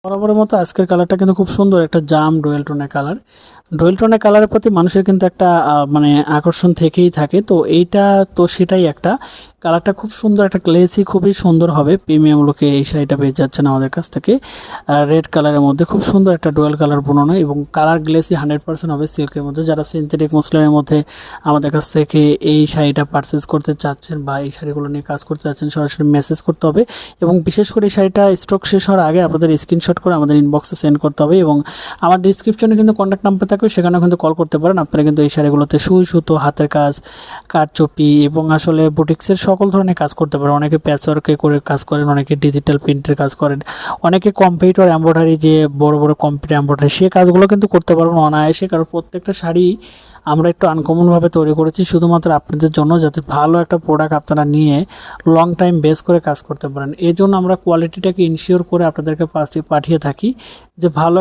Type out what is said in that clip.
বরাবরের মতো আজকের কালারটা কিন্তু খুব সুন্দর একটা জাম ডুয়েল টোনের কালার। ডুয়েল টোনের কালারের প্রতি মানুষের কিন্তু একটা মানে আকর্ষণ থেকেই থাকে। তো এইটা তো সেটাই একটা কালারটা খুব সুন্দর, একটা গ্লেসি খুবই সুন্দর হবে। প্রিমিয়াম লুকে এই শাড়িটা পেয়ে যাচ্ছেন আমাদের কাছ থেকে। রেড কালারের মধ্যে খুব সুন্দর একটা ডুয়েল কালার বোনানো এবং কালার গ্লেসি 100% হবে সিল্কের মধ্যে। যারা সিনথেটিক মসলিনের মধ্যে আমাদের কাছ থেকে এই শাড়িটা পারচেস করতে চাচ্ছেন বা এই শাড়িগুলো নিয়ে কাজ করতে চাচ্ছেন, সরাসরি মেসেজ করতে হবে এবং বিশেষ করে এই শাড়িটা স্টক শেষ হওয়ার আগে আপনাদের স্ক্রিনশট করে আমাদের ইনবক্সে সেন্ড করতে হবে এবং আমার ডিসক্রিপশনে কিন্তু কন্ট্যাক্ট নাম্বার থাকবে, সেখানেও কিন্তু কল করতে পারেন। আপনারা কিন্তু এই শাড়িগুলোতে সুই সুতো, হাতের কাজ, কারচুপি এবং আসলে বুটিক্সের সকল ধরনের কাজ করতে পারেন। অনেকে প্যাচওয়ার্কে করে কাজ করেন, অনেকে ডিজিটাল প্রিন্টের কাজ করেন, অনেকে কম্পিউটার এমব্রয়ডারি, যে বড় বড় কম্পিউটার এমব্রয়ডারি, সে কাজগুলো কিন্তু করতে পারবেন অনায়াসে। কারণ প্রত্যেকটা শাড়ি আমরা একটু আনকমনভাবে তৈরি করেছি শুধুমাত্র আপনাদের জন্য, যাতে ভালো একটা প্রোডাক্ট আপনারা নিয়ে লং টাইম বেস করে কাজ করতে পারেন। এই জন্য আমরা কোয়ালিটিটাকে ইনশিওর করে আপনাদেরকে পাঠিয়ে থাকি যে ভালো